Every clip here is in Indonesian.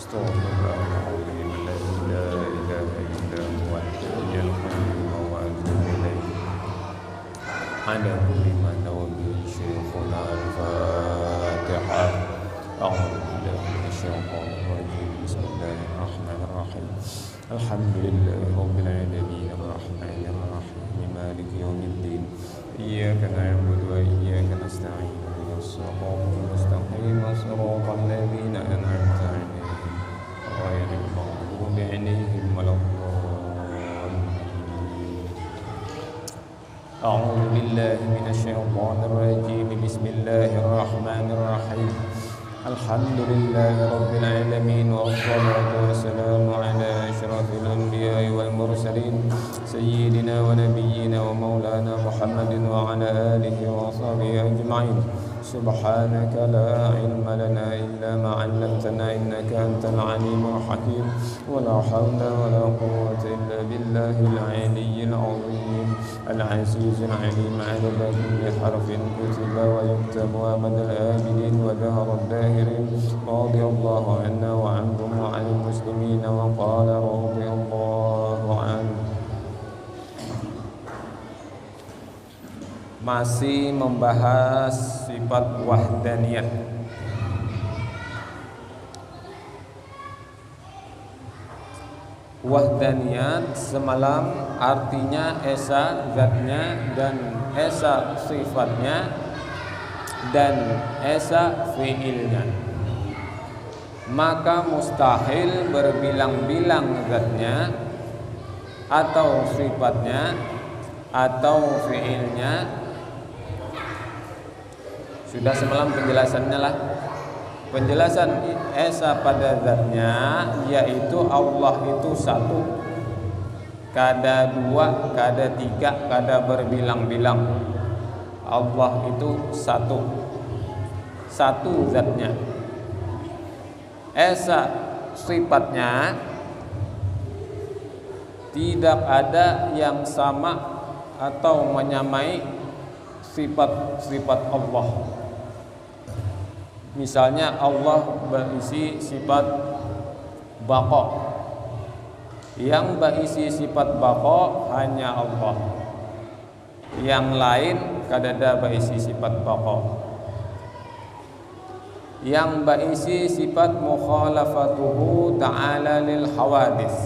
Astaghfirullah, alhamdulillah, la ilaha illa huwa al-hayyul qayyum wa atubu ilaih. Ala kulli ma nawbi syekhuna al-Fatihah. A'udzu billahi minasyaitonir rajim. Bismillahirrahmanirrahim. Alhamdulillahi rabbil alamin arrahmanir rahim maliki yaumiddin. Iyyaka na'budu wa iyyaka nasta'in. Ihdinas siratal mustaqim, siratal ladzina an'amta 'alaihim ghairil maghdubi 'alaihim waladdallin. A'udzu billahi minasyaitonir rajim. Bismillahirrahmanirrahim. Alhamdulillahi rabbil alamin wassalatu wassalamu ala asyrafil anbiya'i wal mursalin sayyidina wa nabiyyina wa maulana Muhammadin wa ala alihi wa sahbihi ajma'in. Subhanaka la ilma lana illa ma 'allamtana innaka antal alimul hakim. Wa la hawla wa la quwwata illa billahil aliyyil 'azim. Al-'azizul 'alim 'adada kulli harfin kutiba wa yuktabu amadal abidin wa dahara ad-dahirin. Radiyallahu anna wa anhum wa 'anil muslimin wa qala radiyallahu anhu. Masih membahas sifat wahdaniyah. Wahdaniyat semalam artinya esa zatnya dan esa sifatnya dan esa fiilnya. Maka mustahil berbilang-bilang zatnya atau sifatnya atau fiilnya. Sudah semalam penjelasannya lah. Penjelasan esa pada zatnya yaitu Allah itu satu, kada dua, kada tiga, kada berbilang-bilang. Allah itu satu, satu zatnya. Esa sifatnya tidak ada yang sama atau menyamai sifat-sifat Allah. Misalnya Allah berisi sifat baqa. Yang berisi sifat baqa hanya Allah. Yang lain kadada berisi sifat baqa. Yang berisi sifat mukhalafatuhu ta'ala lil hawadis.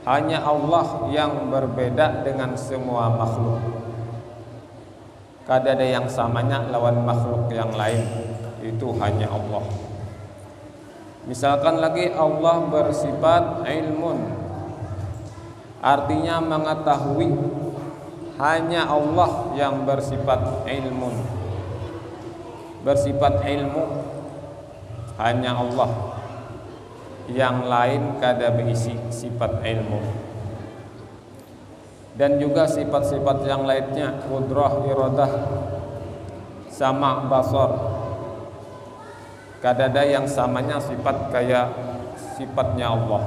Hanya Allah yang berbeda dengan semua makhluk. Kada ada yang samanya lawan makhluk yang lain. Itu hanya Allah. Misalkan lagi Allah bersifat ilmun, artinya mengetahui. Hanya Allah yang bersifat ilmun, bersifat ilmu. Hanya Allah. Yang lain kada berisi sifat ilmu. Dan juga sifat-sifat yang lainnya, qudrah, iradah, sama, basar. Kadada yang samanya sifat kayak sifatnya Allah.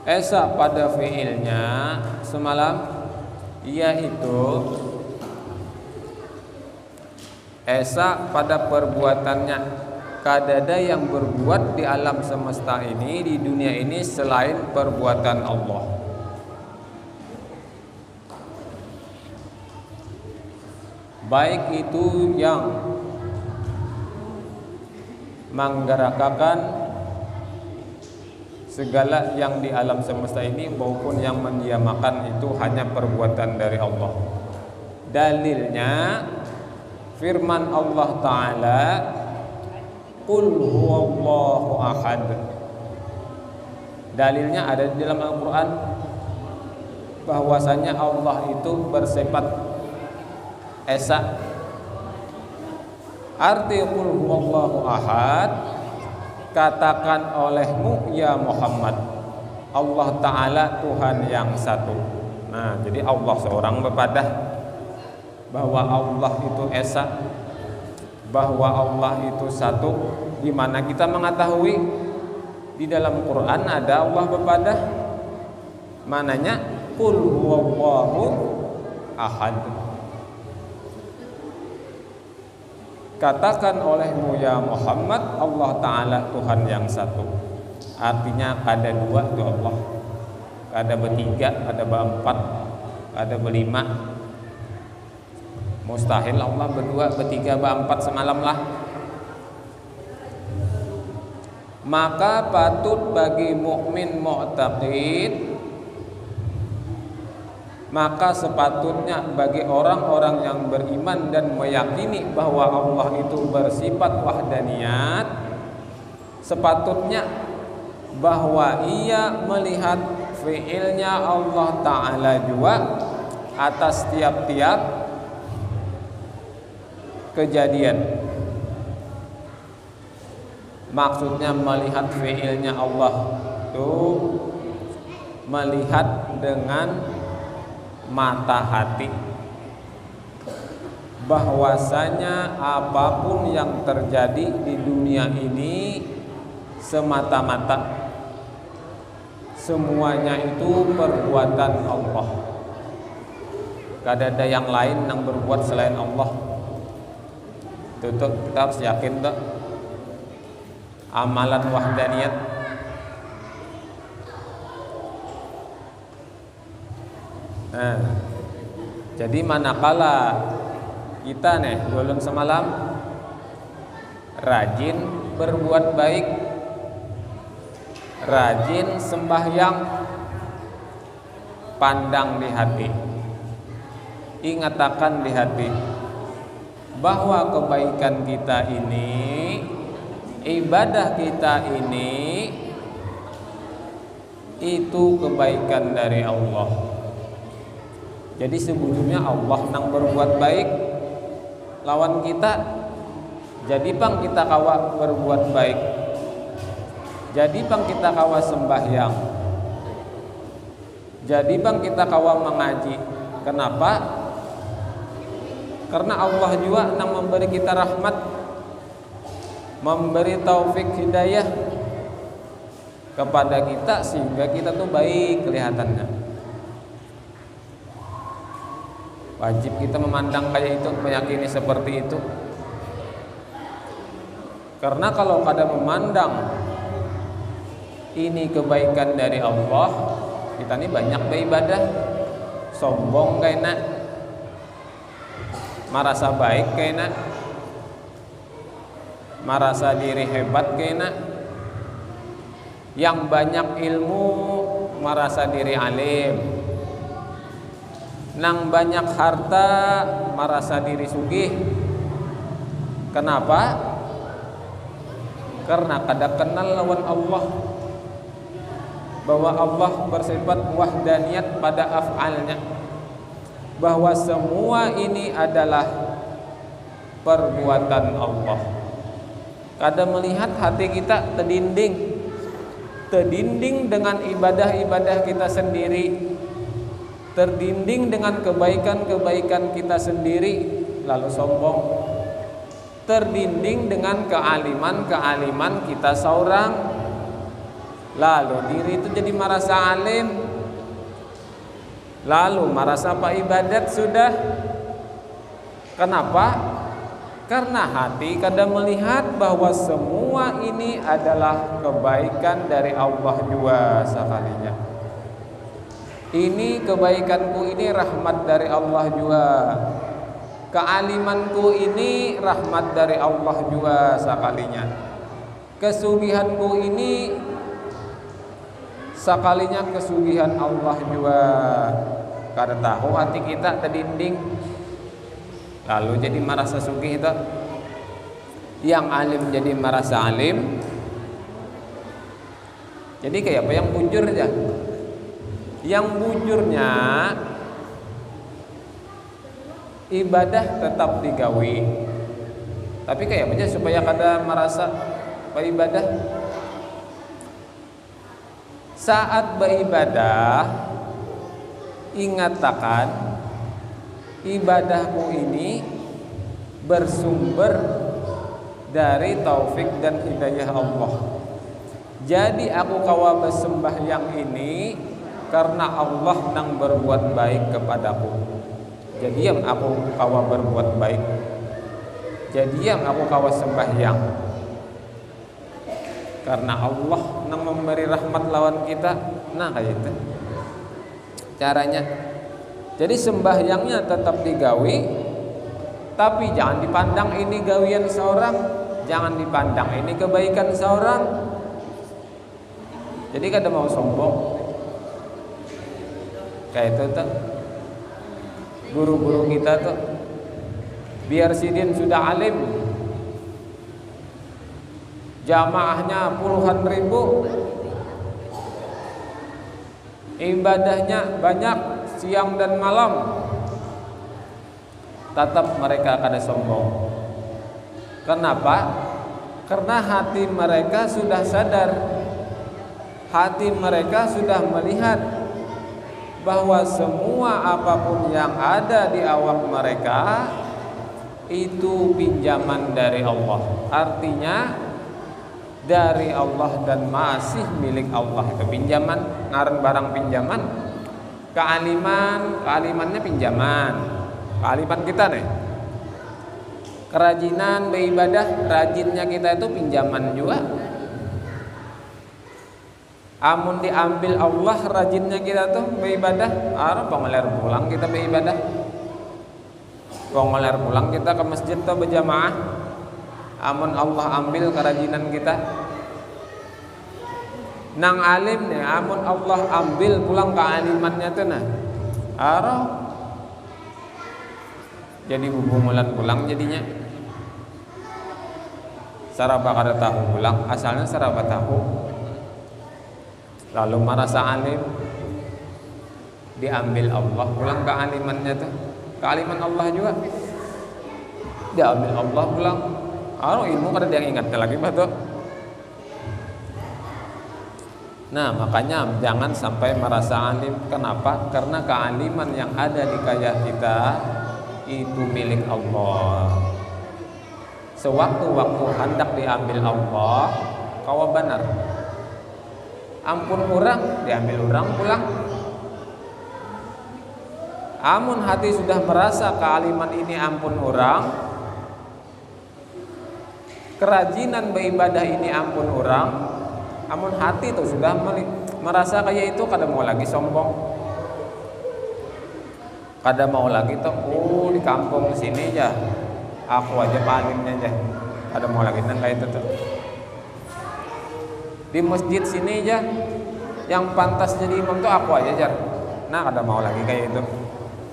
Esa pada fiilnya semalam yaitu esa pada perbuatannya. Kadada yang berbuat di alam semesta ini, di dunia ini selain perbuatan Allah. Baik itu yang menggerakkan segala yang di alam semesta ini maupun yang mendiamakan, itu hanya perbuatan dari Allah. Dalilnya firman Allah Ta'ala, Qul huwallahu ahad. Dalilnya ada di dalam Al-Quran bahwasanya Allah itu bersifat esa. Arti qul huwallahu ahad, katakan olehmu ya Muhammad, Allah Ta'ala Tuhan yang satu. Nah, jadi Allah seorang bepadah bahwa Allah itu esa, bahwa Allah itu satu. Di mana kita mengetahui di dalam Quran ada Allah bepadah. Mananya qul huwallahu ahad. katakan olehmu ya Muhammad, Allah Ta'ala Tuhan yang satu. Artinya ada dua itu Allah, ada bertiga, ada berempat, ada berlima. Mustahil Allah berdua, bertiga, berempat semalam lah. Maka patut bagi mukmin mu'taqid, maka sepatutnya bagi orang-orang yang beriman dan meyakini bahwa Allah itu bersifat wahdaniyat, sepatutnya bahwa ia melihat fi'ilnya Allah Ta'ala juga atas tiap-tiap kejadian. Maksudnya melihat fi'ilnya Allah itu melihat dengan mata hati, bahwasanya apapun yang terjadi di dunia ini semata-mata semuanya itu perbuatan Allah. Gak ada yang lain yang berbuat selain Allah. Itu kita harus yakin tuh. Amalan wahdaniyat. Nah, jadi manakala kita nih golong semalam rajin berbuat baik, rajin sembahyang, pandang di hati, ingatakan di hati bahwa kebaikan kita ini, ibadah kita ini itu kebaikan dari Allah. Jadi sebetulnya Allah nang berbuat baik lawan kita. Jadi pang kita kawa berbuat baik, jadi pang kita kawa sembahyang, jadi pang kita kawa mengaji. Kenapa? Karena Allah juga nang memberi kita rahmat, memberi taufik hidayah kepada kita sehingga kita tuh baik kelihatannya. Wajib kita memandang kayak itu, meyakini seperti itu. Karena kalau kada memandang ini kebaikan dari Allah, kita ini banyak beribadah, sombong kayaknya, merasa baik kayaknya, merasa diri hebat kayaknya, yang banyak ilmu merasa diri alim, nang banyak harta merasa diri sugih. Kenapa? Karena kada kenal lawan Allah, bahwa Allah bersifat wahdaniyat pada af'alnya, bahwa semua ini adalah perbuatan Allah. Kada melihat hati kita terdinding dengan ibadah-ibadah kita sendiri, terdinding dengan kebaikan-kebaikan kita sendiri, lalu sombong. Terdinding dengan kealiman-kealiman kita seorang, lalu diri itu jadi merasa alim, lalu merasa apa ibadat sudah. Kenapa? Karena hati kadang melihat bahwa semua ini adalah kebaikan dari Allah juga sekalinya. Ini kebaikanku, ini rahmat dari Allah juga. Kealimanku ini rahmat dari Allah juga sekalinya. Kesugihanku ini sekalinya kesugihan Allah juga. Karena tahu hati kita terdinding, lalu jadi merasa sugih itu. Yang alim jadi merasa alim. Jadi kayak apa yang bujur aja. Yang bujurnya ibadah tetap digawi, tapi kayak apa supaya kada merasa beribadah. Saat beribadah ingatakan ibadahku ini bersumber dari taufik dan hidayah Allah. Jadi aku kawa bersembahyang ini karena Allah nang berbuat baik kepadaku. Jadi yang aku kawa berbuat baik. Jadi yang aku kawas sembahyang karena Allah nang memberi rahmat lawan kita. Nah kayak itu caranya. Jadi sembahyangnya tetap digawi, tapi jangan dipandang ini gawian seorang, jangan dipandang ini kebaikan seorang. Jadi kada mau sombong. Kayak itu tuh guru-guru kita tuh, biar sidin sudah alim, jamaahnya puluhan ribu, ibadahnya banyak siang dan malam, tetap mereka kada sombong. Kenapa? Karena hati mereka sudah sadar, hati mereka sudah melihat bahwa semua apapun yang ada di awak mereka itu pinjaman dari Allah. Artinya dari Allah dan masih milik Allah. Itu pinjaman, ngaran barang pinjaman. Kealimannya pinjaman. Kealiman kita nih. Kerajinan beribadah, rajinnya kita itu pinjaman juga. Amun diambil Allah rajinnya kita tuh beribadah, pengeler pulang kita beribadah. Pengeler pulang kita ke masjid tuh berjamaah. Amun Allah ambil kerajinan kita. Nang alim nih, amun Allah ambil pulang kealimannya tuh nah. Jadi hubungan pulang jadinya. Saraba kada tahu pulang, asalnya saraba tahu. Lalu merasa alim, diambil Allah pulang kealimannya tuh, kealiman Allah juga diambil Allah pulang. Ilmu kada dia ingat lagi betul. Nah makanya jangan sampai merasa alim. Kenapa? Karena kealiman yang ada di kaya kita itu milik Allah. Sewaktu-waktu hendak diambil Allah, kawa benar. Ampun orang, diambil orang pulang. Amun hati sudah merasa kealiman ini ampun orang, kerajinan beribadah ini ampun orang, amun hati itu sudah merasa kayak itu, kada mau lagi sombong, kada mau lagi tuh di kampung sini aja aku aja palimnya aja, kada mau lagi nang kayak itu tuh. Di masjid sini aja yang pantas jadi imam tuh aku aja jar. Nah kada mau lagi kayak itu.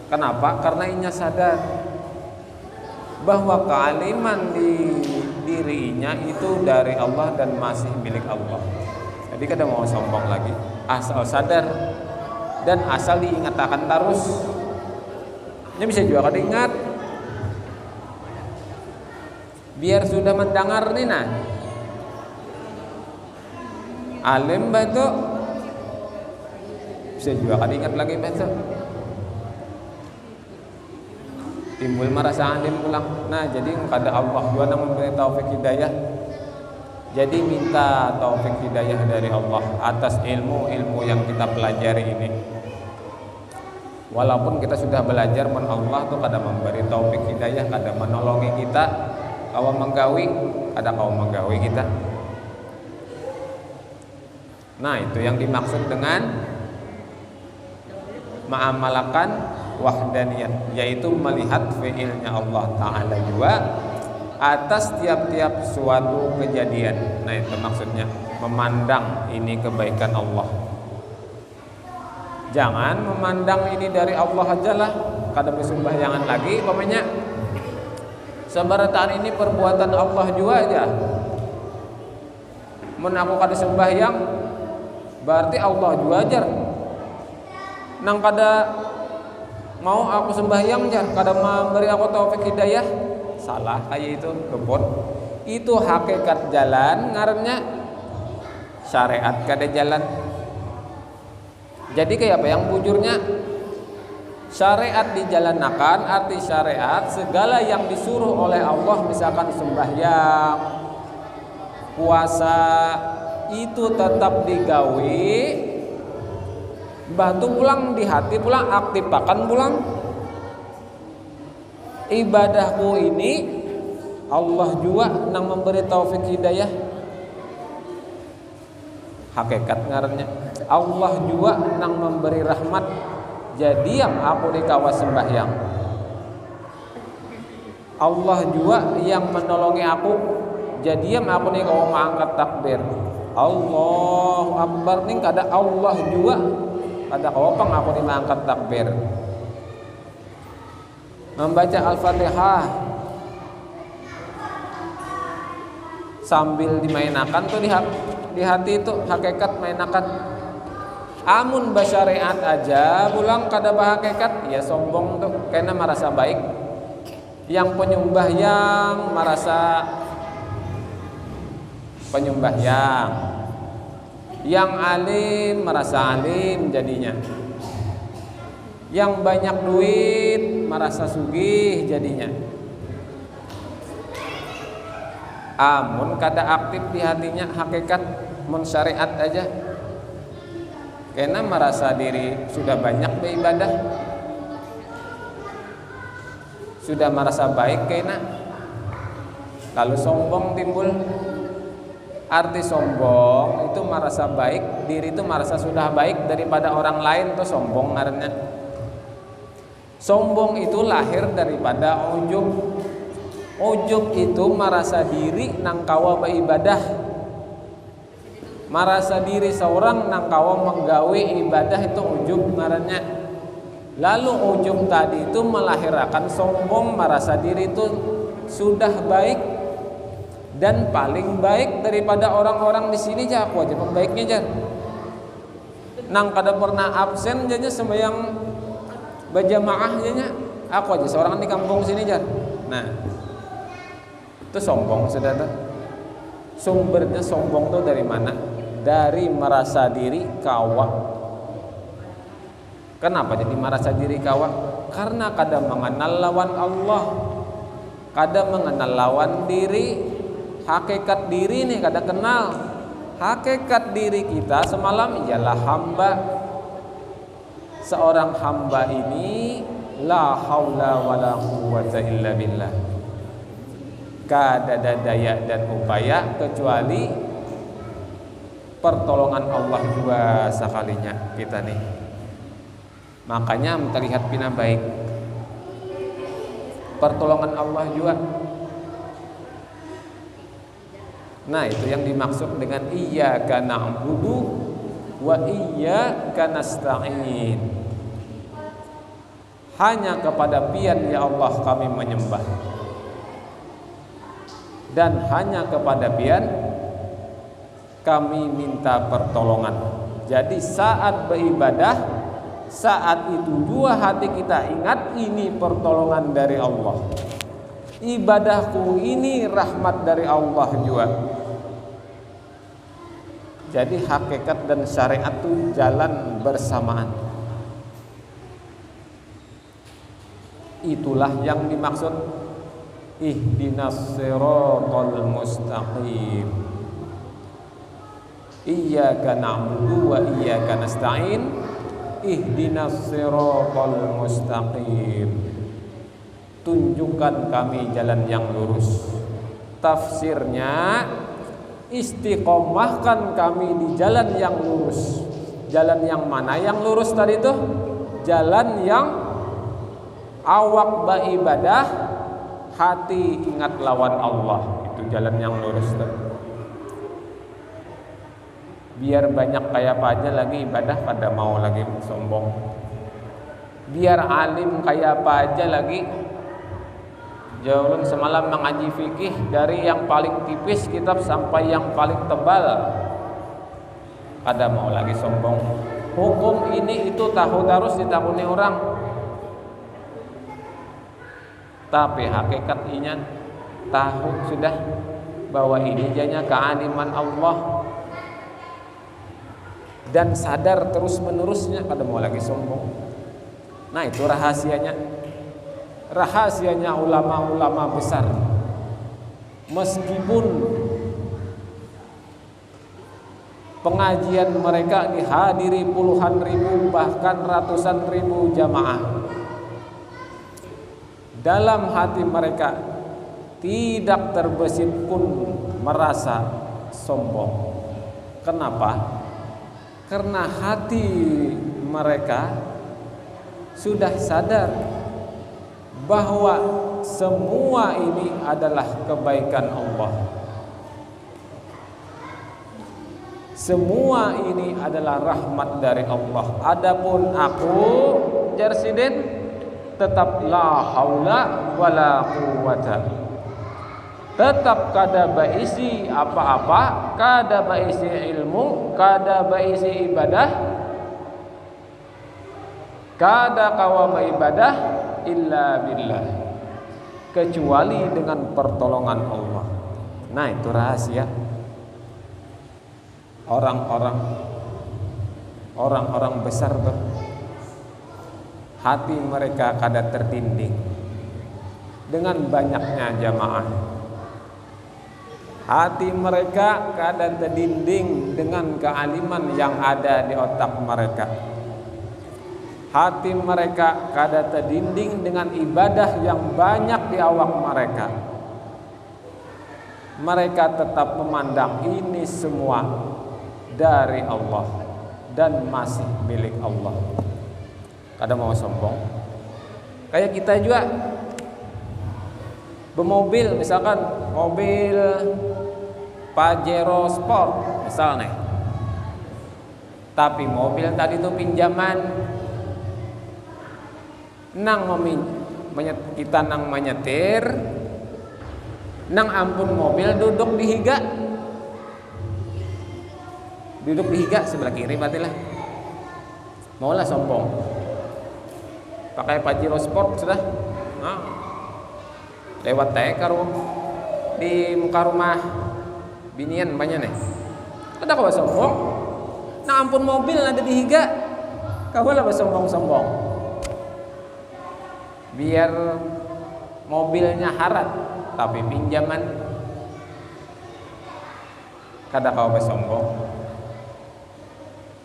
Kenapa? Karena inya sadar bahwa kealiman di dirinya itu dari Allah dan masih milik Allah. Jadi kada mau sombong lagi, asal sadar dan asal diingatkan terus. Ini bisa juga kada ingat. Biar sudah mendengar nih nah. Alim batu bisa juga kan ingat lagi batu, timbul merasa alim pulang. Nah jadi kada Allah juga yang memberi taufik hidayah. Jadi minta taufik hidayah dari Allah atas ilmu yang kita pelajari ini. Walaupun kita sudah belajar, men Allah tuh kada memberi taufik hidayah, kada menolongi kita, kawa menggawi, kada kawa menggawi kita. Nah itu yang dimaksud dengan ma'amalakan wahdaniyah, yaitu melihat fi'ilnya Allah Ta'ala juga atas tiap-tiap suatu kejadian. Nah itu maksudnya memandang ini kebaikan Allah. Jangan memandang ini dari Allah aja lah, kada bersembahyangan lagi. Pokoknya sebarataan ini perbuatan Allah juga aja. Mun aku kada sembahyang berarti Allah juga ajar. Nang kada mau aku sembahyang jar, kada memberi aku taufik hidayah, salah kayak itu kebon. Itu hakikat jalan ngarannya syariat kada jalan. Jadi kayak apa yang bujurnya syariat dijalankan, arti syariat segala yang disuruh oleh Allah, misalkan sembahyang, puasa, itu tetap digawi, batu pulang di hati pulang, aktifkan pulang. Ibadahku ini Allah juga nang memberi taufik hidayah. Hakikat ngarannya Allah juga nang memberi rahmat. Jadi yang aku dikawas sembahyang. Allah juga yang menolongi aku. Jadi yang aku nih kalau mengangkat takbir. Allahu Akbar nih kada Allah juga kada kopang aku nih mengangkat takbir. Membaca Al-Fatihah sambil dimainakan tuh di hati itu hakikat mainakan. Amun basyariat aja pulang kada bahakikat ya sombong tuh karena merasa baik. Yang penyembah yang merasa penyembah yang alim merasa alim jadinya. Yang banyak duit merasa sugih jadinya. Amun kada aktif di hatinya hakikat mun syariat aja karena merasa diri sudah banyak beribadah, sudah merasa baik karena lalu sombong timbul. Arti sombong itu merasa baik, diri itu merasa sudah baik daripada orang lain tuh sombong ngarannya. Sombong itu lahir daripada ujub. Ujub itu merasa diri nang kawa beribadah. Merasa diri seorang nang kawa menggawe ibadah itu ujub ngarannya. Lalu ujub tadi itu melahirkan sombong, merasa diri itu sudah baik dan paling baik daripada orang-orang di sini aja aku aja pembaiknya jar. Nang kada pernah absen aja sembahyang berjamaah aja aku aja seorang di kampung sini jar. Nah, itu sombong saudara. Sumbernya sombong tuh dari mana? Dari merasa diri kawa. Kenapa jadi merasa diri kawa? Karena kada mengenal lawan Allah, kada mengenal lawan diri. Hakikat diri nih kada kenal. Hakikat diri kita semalam ialah hamba. Seorang hamba ini la haula wala quwwata illa billah. Kada ada daya dan upaya kecuali pertolongan Allah juga sekalinya kita nih. Makanya terlihat pina baik. Pertolongan Allah juga. Nah, itu yang dimaksud dengan iyyaka na'budu wa iyyaka nasta'in. Hanya kepada Pian ya Allah kami menyembah. Dan hanya kepada Pian kami minta pertolongan. Jadi saat beribadah, saat itu juga hati kita ingat ini pertolongan dari Allah. Ibadahku ini rahmat dari Allah juga. Jadi hakikat dan syariat itu jalan bersamaan. Itulah yang dimaksud ihdinas siratal mustaqim. Iyyaka na'budu wa iyyaka nasta'in. Ihdinas siratal mustaqim. Tunjukkan kami jalan yang lurus. Tafsirnya istiqomahkan kami di jalan yang lurus. Jalan yang mana yang lurus tadi itu? Jalan yang awak beribadah, hati ingat lawan Allah. Itu jalan yang lurus tadi. Biar banyak kayak apa aja lagi ibadah pada mau lagi sombong. Biar alim kayak apa aja lagi. Jauh semalam mengaji fikih dari yang paling tipis kitab sampai yang paling tebal. Kada mau lagi sombong. Hukum ini itu tahu harus ditakuni orang. Tapi hakikatnya tahu sudah bahwa ini jadinya kealiman Allah. Dan sadar terus menerusnya kada mau lagi sombong. Nah, itu rahasianya. Rahasianya ulama-ulama besar, meskipun pengajian mereka dihadiri puluhan ribu bahkan ratusan ribu jamaah, dalam hati mereka tidak terbesit pun merasa sombong. Kenapa? Karena hati mereka sudah sadar bahwa semua ini adalah kebaikan Allah. Semua ini adalah rahmat dari Allah. Adapun aku, Jarsiden, tetap la haula wala quwata. Tetap kada baisi apa-apa, kada baisi ilmu, kada baisi ibadah, kada kawama ibadah illa billah, kecuali dengan pertolongan Allah. Nah, itu rahasia orang-orang besar hati mereka kada tertinding dengan banyaknya jamaah. Hati mereka kada terdinding dengan kealiman yang ada di otak mereka. Hati mereka kada terdinding dengan ibadah yang banyak di awak mereka. Mereka tetap memandang ini semua dari Allah dan masih milik Allah. Kada mau sombong. Kayak kita juga bermobil, misalkan mobil Pajero Sport misalnya. Tapi mobil tadi itu pinjaman. Kita nang menyetir, nang ampun mobil duduk di higa. Duduk di higa sebelah kiri batilah. Maulah sombong. Pakai Pajero Sport sudah. Nah, lewat di muka rumah binian banyak nih. Kada kau sombong. Nah ampun mobil ada di higa. Kau lah sombong-sombong. Biar mobilnya harat tapi pinjaman. Kada kau sombong.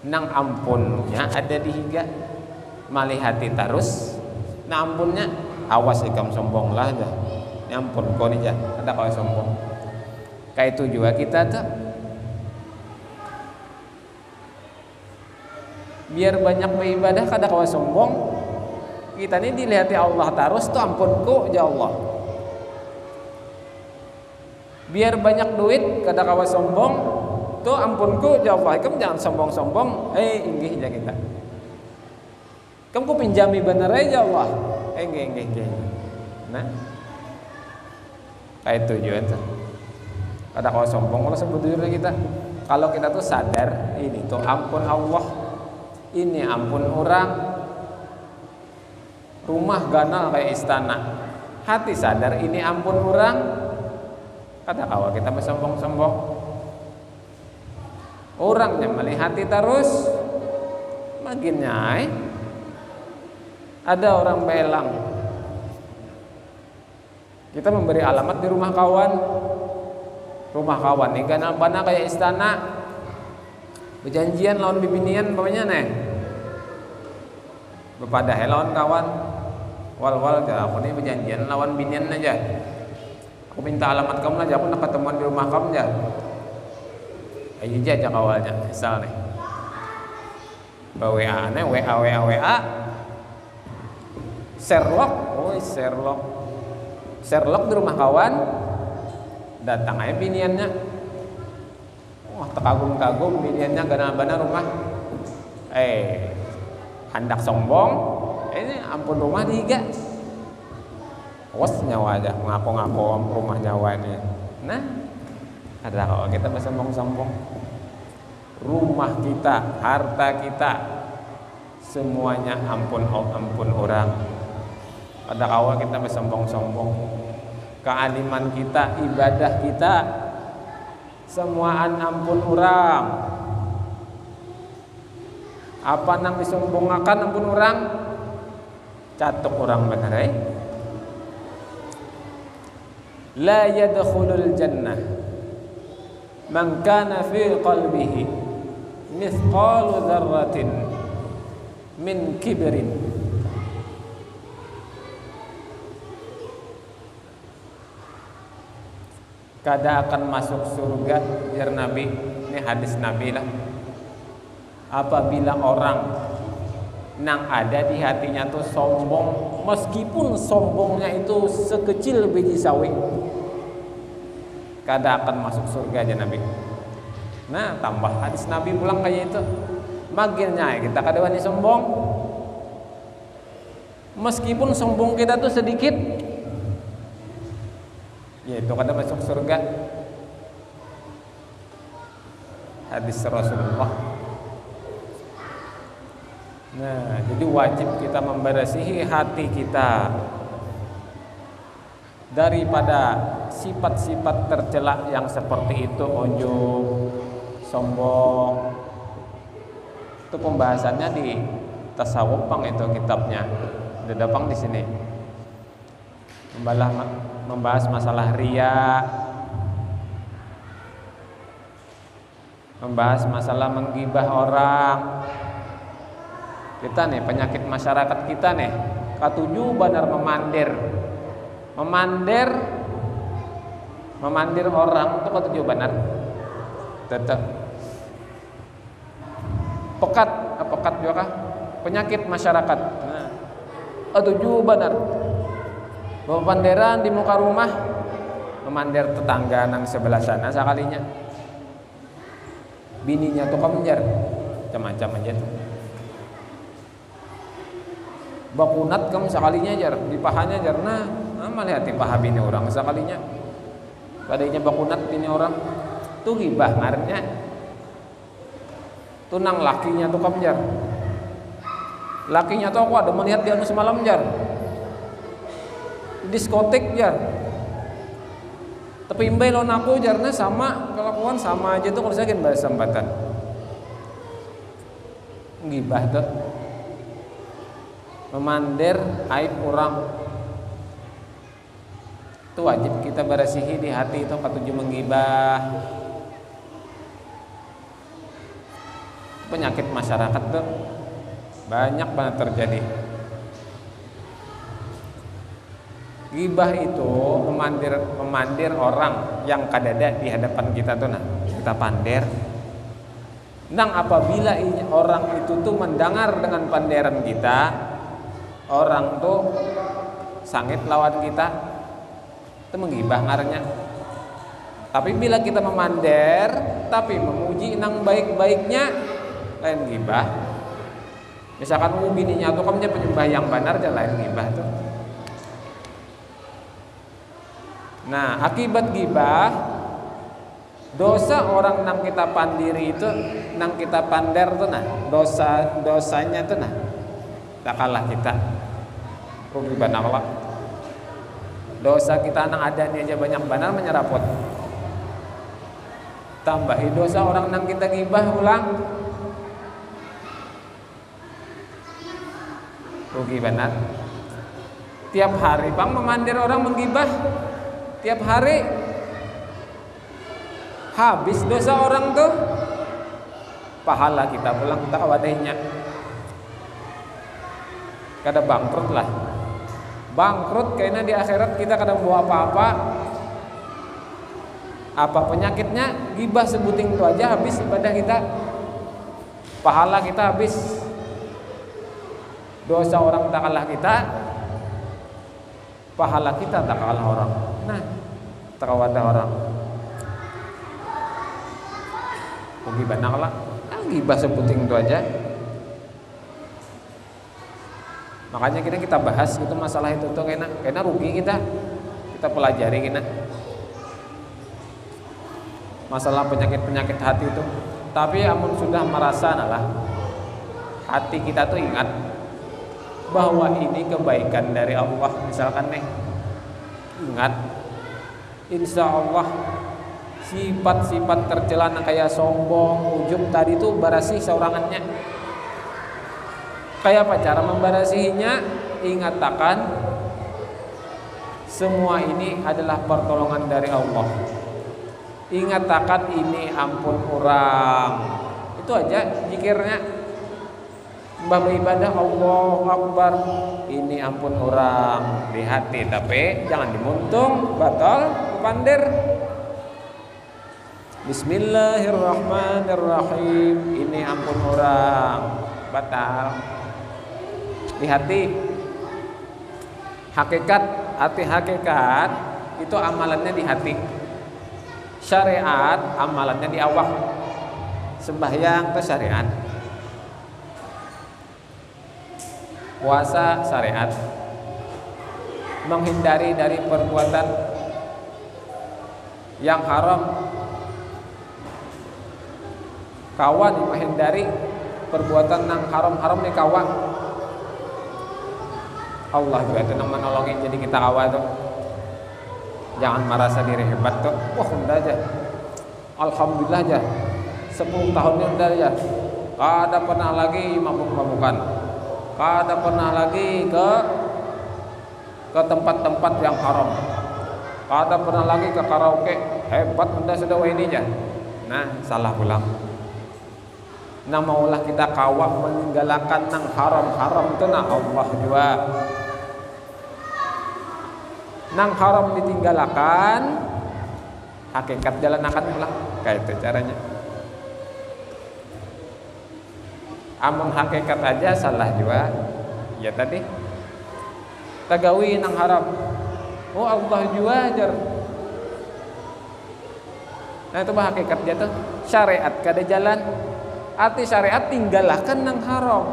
Nang ampunnya ada di higa. Malih hati terus. Nah ampunnya awas ikam sombong lah aja. Ampun kau nih jah. Kada kau sombong. Kayak itu juga kita tuh. Biar banyak beribadah kada kau sombong. Kita ini dilihati Allah terus tuh ampunku ya Allah. Biar banyak duit kada kau sombong. Tuh ampunku ya Allah. Kamu jangan sombong-sombong. Inggih aja kita. Kamu pinjami bener aja Allah. Inggih. Nah. Kayak itu juga tuh. Kada kau sombong kalau sebetulnya kita. Kalau kita tuh sadar ini tuh ampun Allah. Ini ampun orang. Rumah ganal kayak istana. Hati sadar ini ampun orang. Kada kau kita bersombong-sombong. Orangnya melihat hati terus. Makin nyai. Ada orang belang. Kita memberi alamat di rumah kawan. Rumah kawan nih ganal bana kayak istana. Berjanjian lawan bibinian pokoknya nih. Bepadah lawan kawan. Wal aku nih berjanjian lawan binian aja. Aku minta alamat kamu aja, aku nak ketemuan di rumah kamu aja. Ayo aja kawalnya, misal nih. WA nih, WA. Sherlock di rumah kawan. Datang aja biniannya. Wah, terkagum-kagum biniannya gana-gana rumah. Hendak sombong. Ini ampun rumah dihiga. Nyawa aja ngaku-ngaku rumah nyawa ini. Nah, ada kalau kita bersombong-sombong. Rumah kita, harta kita, semuanya ampun orang. Ada awal kita bersombong-sombong. Kealiman kita, ibadah kita, semuaan ampun orang. Apa nang disombongakan ampun orang? Catuk orang benar. La yadkhulul jannah man kana fi qalbihi mithqalu dzarratin min kibrin. kada akan masuk surga, jar Nabi. Ini hadis Nabi lah. Apabila orang nang ada di hatinya tuh sombong, meskipun sombongnya itu sekecil biji sawi, kada akan masuk surga aja Nabi. Nah, tambah hadis Nabi pulang kayak itu. Maginnya kita kada wani sombong. Meskipun sombong kita tuh sedikit, ya itu kada masuk surga. Hadis Rasulullah. Nah, jadi wajib kita membersihi hati kita daripada sifat-sifat tercela yang seperti itu, ujub, sombong. Itu pembahasannya di tasawuf pang itu kitabnya. Udah pang di sini. Membahas masalah riya, membahas masalah menggibah orang. Kita nih penyakit masyarakat kita nih katuju benar memandir orang itu katuju benar tetap pekat juga kah penyakit masyarakat. Nah, katuju benar bawa panderan di muka rumah memandir tetangga nang sebelah sana sekalinya bininya tuh kemenjar macam-macam aja tuh. Bakunat kamu sekalinya jar di pahanya jar nah lihat di paha bini orang sekalinya padanya bakunat bini orang tuh gibah ngarannya tuh nang lakinya tuh kamu jar lakinya tuh aku ada melihat dia semalam jar diskotik jar tapi imbai lon aku jarnya sama kelakuan sama aja tuh kalau saya kan bahas sambatan gibah tuh memandir aib orang itu wajib kita bersihi di hati itu katuju menggibah. Penyakit masyarakat tuh banyak banget terjadi. Gibah itu memandir orang yang kadada di hadapan kita tuh nah kita pandir. Nang apabila orang itu tuh mendengar dengan panderan kita, orang tuh sangit lawan kita itu menggibah ngarannya. Tapi bila kita memandir tapi memuji nang baik-baiknya lain gibah. Misalkan bininya tuh kamu penyembah yang benar dan lain gibah tuh. Nah, akibat gibah dosa orang nang kita pandiri itu nang kita pander tuh nah dosanya tuh nah tak kalah kita rugi benar lah dosa kita nang ada nih aja banyak benar menyeraput tambahi dosa orang nang kita gibah ulang rugi benar tiap hari bang memandir orang menggibah tiap hari habis dosa orang tuh pahala kita pulang tak wadahnya kada bangkrut lah bangkrut karena di akhirat kita kada bawa apa-apa apa penyakitnya gibah sebuting itu aja habis ibadah kita pahala kita habis dosa orang tak kalah kita pahala kita tak kalah orang nah tak wadah orang gibah nak lah gibah sebuting itu aja makanya kita bahas gitu masalah itu tuh kena rugi kita pelajari kena masalah penyakit hati itu tapi amun sudah merasa nalah hati kita tuh ingat bahwa ini kebaikan dari Allah misalkan nih ingat insya Allah sifat-sifat tercela kayak sombong, ujub tadi tuh barasi seorangannya. Kayak apa cara membarasihinya? Ingat akan semua ini adalah pertolongan dari Allah. Ingat akan ini ampun orang. Itu aja zikirnya. Mbah beribadah Allahu Akbar. Ini ampun orang di hati tapi jangan dimuntung, batal, pandir. Bismillahirrahmanirrahim. Ini ampun orang batal di hati. Hakikat itu amalannya di hati. Syariat amalannya di awak. Sembahyang itu syariat. Puasa syariat. Menghindari dari perbuatan yang haram. Kawan menghindari perbuatan yang haram-haram nih kawan. Allah juga itu yang menolongin, jadi kita kawan tuh. Jangan merasa diri hebat tuh. Wah udah aja, alhamdulillah aja 10 tahunnya udah aja. Kada pernah lagi mabuk-mabukan. Kada pernah lagi ke tempat-tempat yang haram. Kada pernah lagi ke karaoke. Hebat udah sudah ini aja. Nah salah pulang. Nah maulah kita kawah meninggalkan nang haram-haram itu nah Allah juga. Nang haram ditinggalkan, hakikat jalan akan pulang. Kayak itu caranya. Amun hakikat aja salah juga. Ya tadi tagawi nang haram. Oh Allah juga ajar. Nah itu bah hakikat jatuh. Syariat kada jalan. Arti syariat tinggalkan nang haram.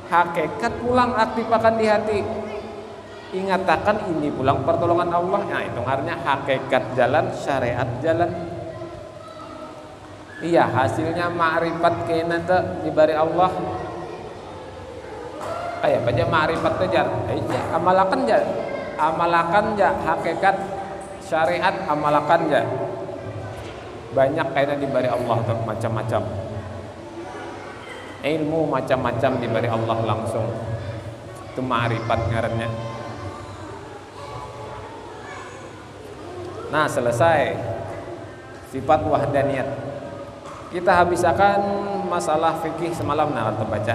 Hakikat pulang aktifkan di hati. Ingatakan ini pulang pertolongan Allah. Nah itu artinya hakikat jalan, syariat jalan. Iya hasilnya ma'rifat kena tu dibari Allah. Kayak aja ma'rifat tu jar. Amalakan ja. Amalakan ja hakikat syariat amalakan ja. Banyak kena dibari Allah tu macam-macam. Ilmu macam-macam diberi Allah langsung. Itu ma'rifat ngarannya. Nah selesai sifat wahdaniyat. Kita habiskan masalah fikih semalam. Nah atau baca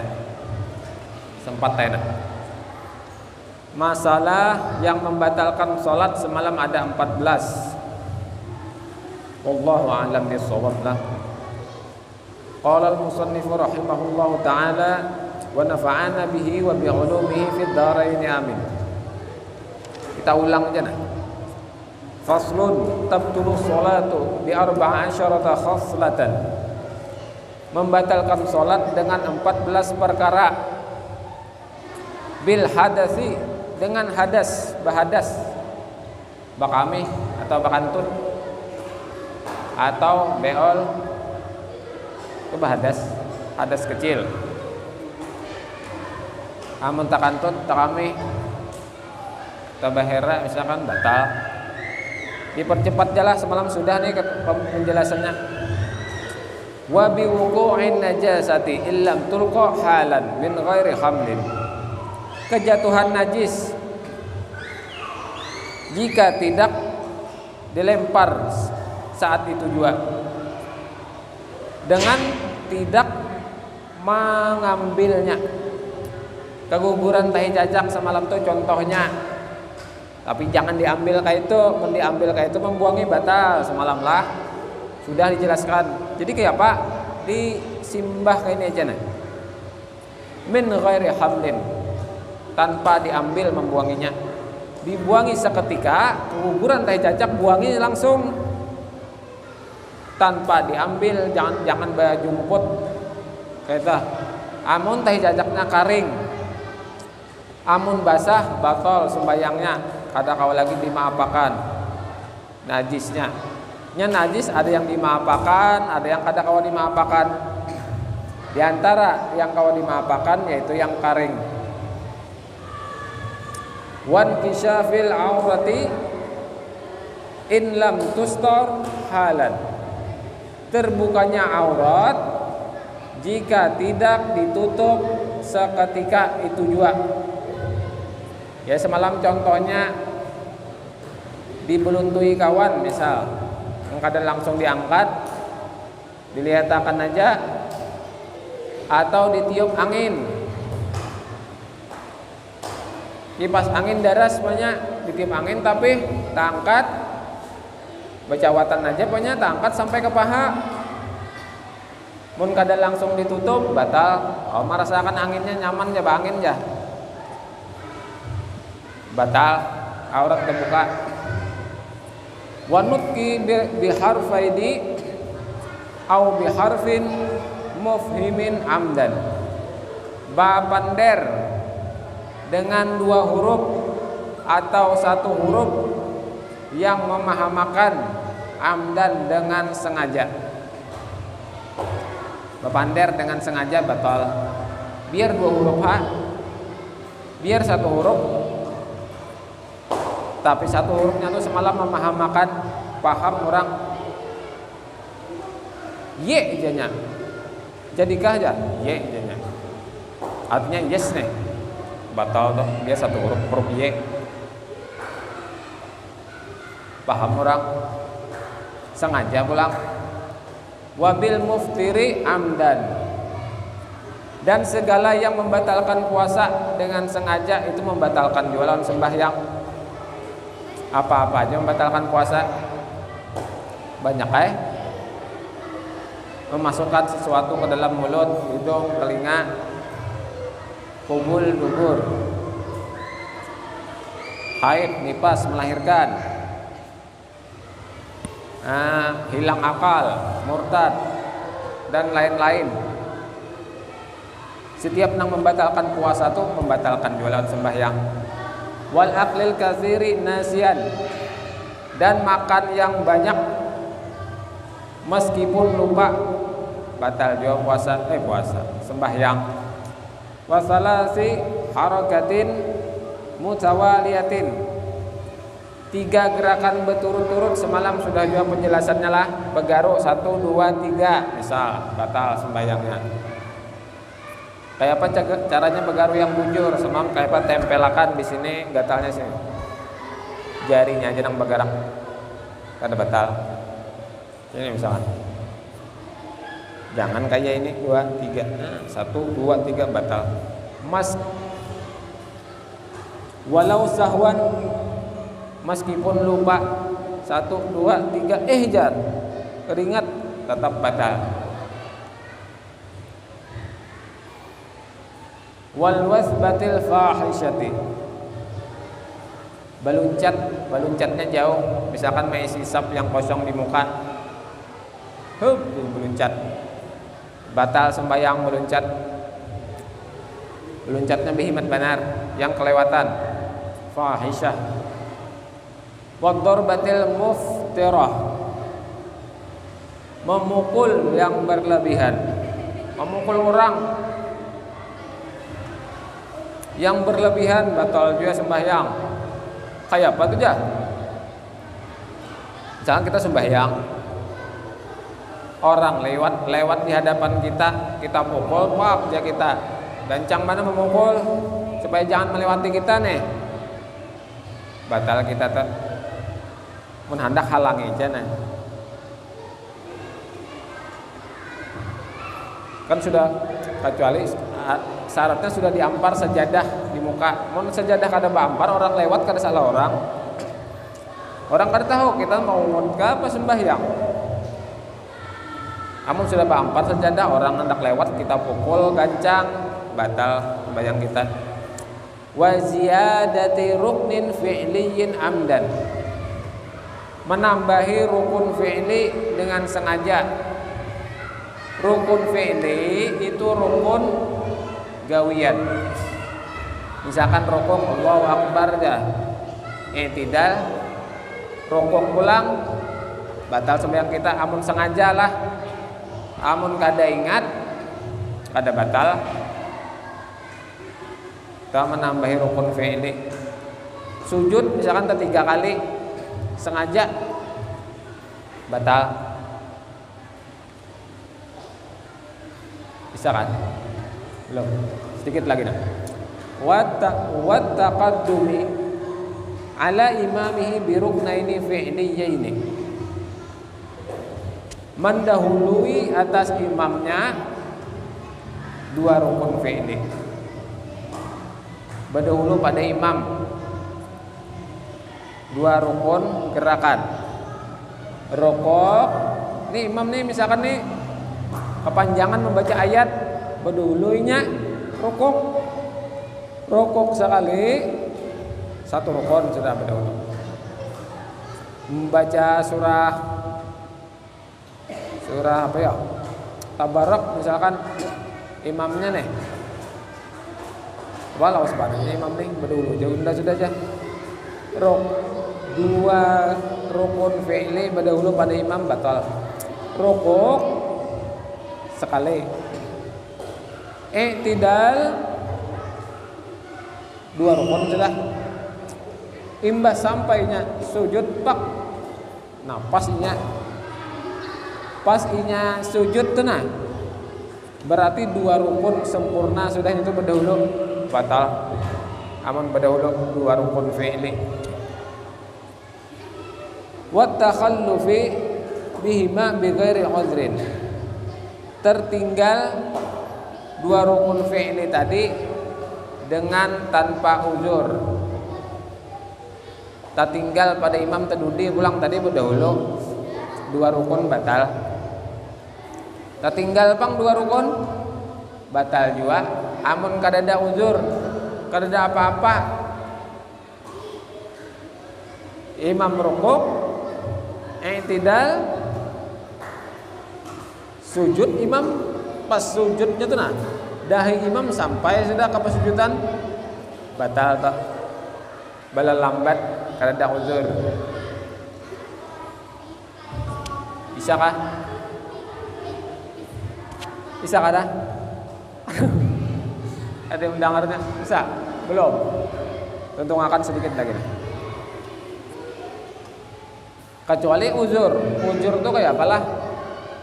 sempat tanya. Masalah yang membatalkan sholat semalam ada 14. Wallahu a'lam bishawab lah. Qala al-musannifu rahimahullahu ta'ala wa nafa'ana bihi wa bi'ulumihi fid dharain amin. Kita ulang aja nah. Faslun tabtulu sholatu bi 14 khaslatan. Membatalkan salat dengan 14 perkara. Bil hadasi dengan hadas, bahadas. Bakami atau bakantun atau beol itu hadas kecil. Amun takantut takami tabahera misalkan batal. Dipercepat jalah semalam sudah nih penjelasannya. Wa bi wuqu'in najasati illam tulqa halan min ghairi hamlin. Kejatuhan najis jika tidak dilempar saat itu juga dengan tidak mengambilnya. Keguguran tahi cacak semalam tuh contohnya. Tapi jangan diambil kayak itu, diambil kayak itu membuangi batal semalam lah. Sudah dijelaskan. Jadi kayak apa? Disimbah kayak ini aja nah. Min ghairi hamlin. Tanpa diambil membuanginya. Dibuangi seketika, keguguran tahi cacak buangi langsung. Tanpa diambil, jangan jumput kayak itu. Amun tahi cacaknya karing, amun basah batal sembayangnya. Kada kau lagi dimaapakan najisnya. Nya najis ada yang dimaapakan, ada yang kada kau dimaapakan. Di antara yang kau dimaapakan yaitu yang karing. Wan kisyafil aurati in lam tustar halan. Terbukanya aurat jika tidak ditutup seketika itu juga. Ya semalam contohnya dibeluntui kawan misal, kadang langsung diangkat, dilihatkan aja, atau ditiup angin, kipas angin daras banyak, ditiup angin tapi tak angkat, Bacawatan aja pokoknya angkat sampai ke paha. Mun kada langsung ditutup batal. Oh, merasakan anginnya nyaman ya, angin ya. Batal, aurat terbuka. Wa nutqi biharfaidi au biharfin mufhimin amdan. Bapander dengan 2 huruf atau 1 huruf yang memahamakan amdan dengan sengaja. Bapander dengan sengaja batal. Biar 2 huruf ha, biar 1 huruf, tapi 1 hurufnya tuh semalam memahamakan, paham orang ye ijanya, jadikah aja ye ijanya, artinya yes nih, batal tuh. Dia 1 huruf ye, paham orang, sengaja pulang. Wabil muftiri amdan, dan segala yang membatalkan puasa dengan sengaja itu membatalkan jualan sembahyang. Apa-apa aja membatalkan puasa. Banyak memasukkan sesuatu ke dalam mulut, hidung, telinga, kubul, dubur, haid, nifas, melahirkan, hilang akal, murtad, dan lain-lain. Setiap yang membatalkan puasa itu membatalkan jualan sembahyang. Wal aklil katsiri nasian, dan makan yang banyak meskipun lupa batal juga puasa sembahyang. Wasalasi harakatin mutawaliyatin, 3 gerakan berturut-turut, semalam sudah juga penjelasannya lah. Begaruk 1, 2, 3 misal, batal sembahyangnya. Kayak apa caranya begaruk yang bujur? Semalam kayak apa tempelakan di sini, gatalnya sini, jarinya aja nang begarak, kada batal. Ini misalkan, jangan kayak ini 2, 3, 1, 2, 3 batal. Mas walau sahwan, meskipun lupa 1, 2, 3 jar keringat tetap batal. Wal wasbatil fahisyati, beluncatnya jauh, misalkan mengisi sap yang kosong di muka, beluncat, batal sembahyang. Beluncatnya bihimat benar, yang kelewatan, fahisyah. Waddarbatil muftirah, memukul yang berlebihan, memukul orang yang berlebihan batal juga sembahyang. Kayak apa tuh ya? Jangan kita sembahyang, orang lewat di hadapan kita pukul, pak ya kita. Gancang mana memukul supaya jangan melewati kita nih, batal kita tuh. Mun hendak halangi aja nih. Kan sudah, kecuali syaratnya sudah diampar sejadah di muka. Mun sejadah kada bampar, orang lewat kada salah orang. Orang kada tahu kita mau ngudka apa sembahyang. Amun sudah bampar sejadah, orang hendak lewat kita pukul gancang, batal sembahyang kita. Wa ziyadati ruknin fi'liyin amdan, menambahi rukun fi'li dengan sengaja. Rukun fi'li itu rukun gawian. Misalkan rukuk Allahu Akbar dah, i'tidal, rukuk pulang, batal sembahyang kita. Amun sengaja lah, amun kada ingat, kada batal. Kita menambahi rukun fi'li. Sujud misalkan 3 kali sengaja, batal. Bisa kan? Belum. Sedikit lagi nah. Wa taqaddumi ala imamihi bi ruknaini fi'liyaini, mendahului atas imamnya 2 rukun fi'li. Berdahulu pada imam 2 rukun gerakan. rokok. Nih imam nih misalkan nih kepanjangan membaca ayat, bedulunya rokok sekali, satu rukun sudah berdahulu. Membaca surah apa ya? Tabarak misalkan imamnya nih. Walau sebenarnya imam nih berdulu jauh sudah aja. Dua rukun fi'li berdahulu pada imam batal. Rukuk sekali. I'tidal dua rukun sudah. Imbas sampainya sujud pak. Nah pas inya sujud tuh nah. Berarti dua rukun sempurna sudah itu berdahulu batal. Amun berdahulu dua rukun fi'li. Wa takhallufi bihima bighairi udhrin. Tertinggal dua rukun fi'li tadi dengan tanpa uzur. Tertinggal pada imam tadudi pulang tadi berdahulu dua rukun batal. Tertinggal pang dua rukun batal juga. Amun kadada uzur, kadada apa-apa, imam rukuk, i'tidal, sujud imam pas sujudnya tuh nah dahi imam sampai sudah ke sujudan batal tak bala lambat karena uzur. Bisa kah? Bisa kah dah? Ada yang mendengarnya? Bisa? Belum? Tentu akan sedikit lagi. Kecuali uzur. Uzur itu kayak apalah?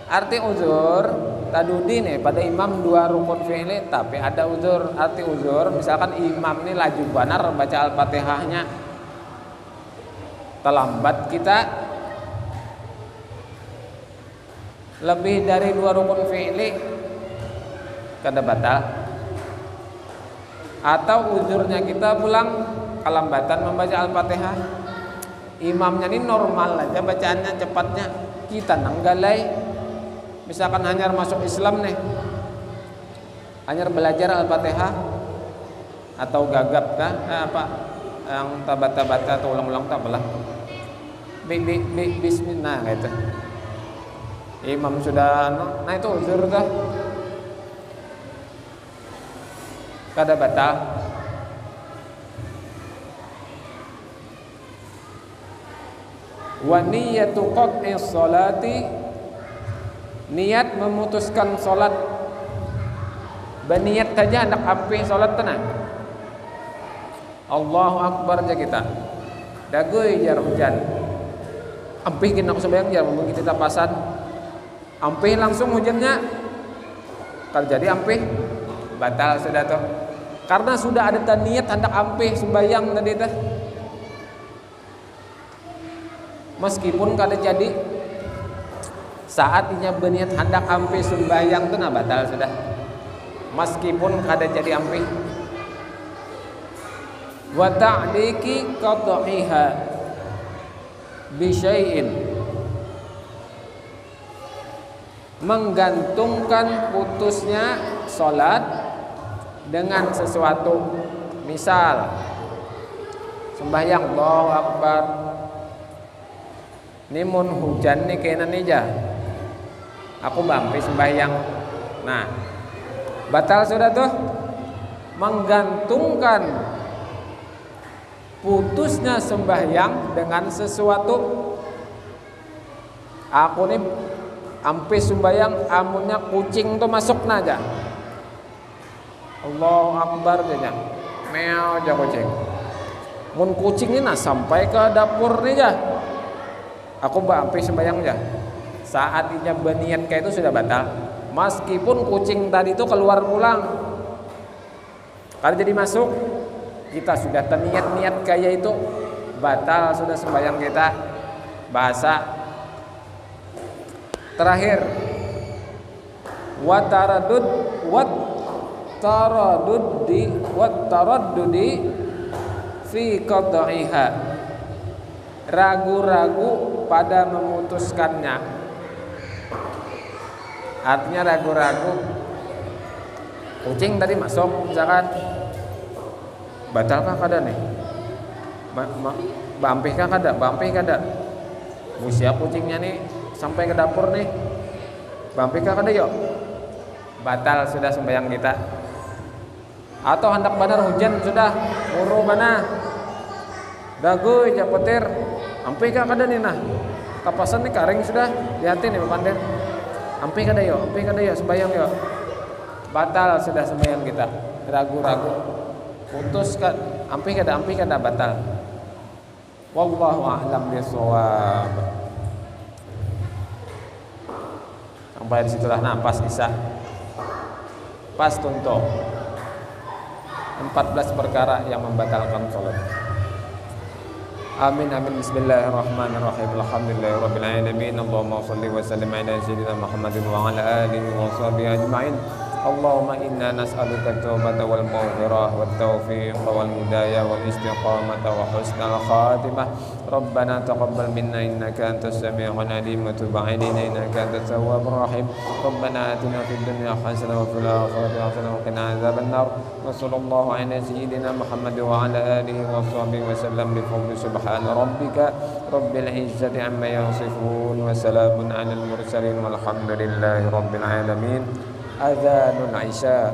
Arti uzur tadudi nih pada imam dua rukun fi'li tapi ada uzur. Arti uzur misalkan imam nih laju benar baca Al-Fatihahnya, terlambat kita lebih dari dua rukun fi'li kada batal. Atau uzurnya kita pulang kelambatan membaca Al-Fatihah, imamnya ini normal aja bacaannya cepatnya, kita nanggalai misalkan hanya masuk Islam nih, hanya belajar Al-Fatihah atau gagap kah apa yang baca atau ulang-ulang tak belah bismillah gitu. Imam sudah nah itu uzur dah kada batal. Wa niyatu qat'i sholati, niat memutuskan salat. Berniat saja hendak api salat tenang. Allahu akbar aja kita. Dagoi jar hujan. Ampih kena sembahyang jar mungkin kita pasan. Ampih langsung hujannya. Kalau jadi ampih batal sudah tuh. Karena sudah ada niat hendak ampih sembahyang tadi teh. Meskipun kada jadi saatnya berniat hendak ampih sembahyang tuh nah batal sudah. Meskipun kada jadi ampih. Wa ta'diki qadhiha bi syai'in, menggantungkan putusnya salat dengan sesuatu. Misal sembahyang Allahu Akbar nimun hujan nih kena aja aku bampi sembahyang, nah batal sudah tuh. Menggantungkan putusnya sembahyang dengan sesuatu. Aku nih ampe sembahyang amunnya kucing tuh masuk aja Allahu Akbar aja meow aja kucing. Mun kucing ini nah sampai ke dapur nih aja aku ampe sembahyang aja. Saat inya berniat kayak itu sudah batal. Meskipun kucing tadi itu keluar pulang, kalau jadi masuk, kita sudah terniat-niat kayak itu, batal sudah sembahyang kita. Bahasa terakhir, wat taraddudi fi qadhiha, ragu-ragu pada memutuskannya. Artinya ragu-ragu. Kucing tadi masuk, misalkan batalkah kada nih? Bampihkah kada? Bampih kada? Siap kucingnya nih sampai ke dapur nih. Bampihkah kada yuk? Batal sudah sembahyang kita. Atau hendak benar hujan sudah, muru mana? Dagu ja petir. Ampihkah kada nih nah? Kapasan nih karing sudah, lihatin nih Bapak. Ampih kada yuk? Ampih kada yuk sembahyang yuk? Batal sudah sembahyang kita. Ragu-ragu. Putuskan, ampih kada batal. Wallahu a'lam bishawab. Sampai di situlah pas Isya. Pas tuntuk. 14 perkara yang membatalkan salat. Amin amin. Bismillahirrahmanirrahim. Alhamdulillahirabbil alamin. Allahumma shalli wa sallim ala sayyidina Muhammadin wa ala alihi wa sahbihi ajma'in. Allahumma inna nas'aluka at-taubata wal maghfirah wat taufiq wal hidayah wal istiqamah wa husnal khatimah. Rabbana taqabbal minna innaka antas samiul alim wa tub 'alaina innaka antat tawwabur rahim. Rabbana atina fid dunya hasanah wa fil akhirati hasanah wa qina adzaban nar. Wa sallallahu ala sayyidina Muhammad wa ala alihi wa sahbihi wa sallam bi fadli subhana rabbika rabbil izzati amma yasifun wa salamun alal mursalin walhamdulillahi rabbil alamin. Adzanul Isya.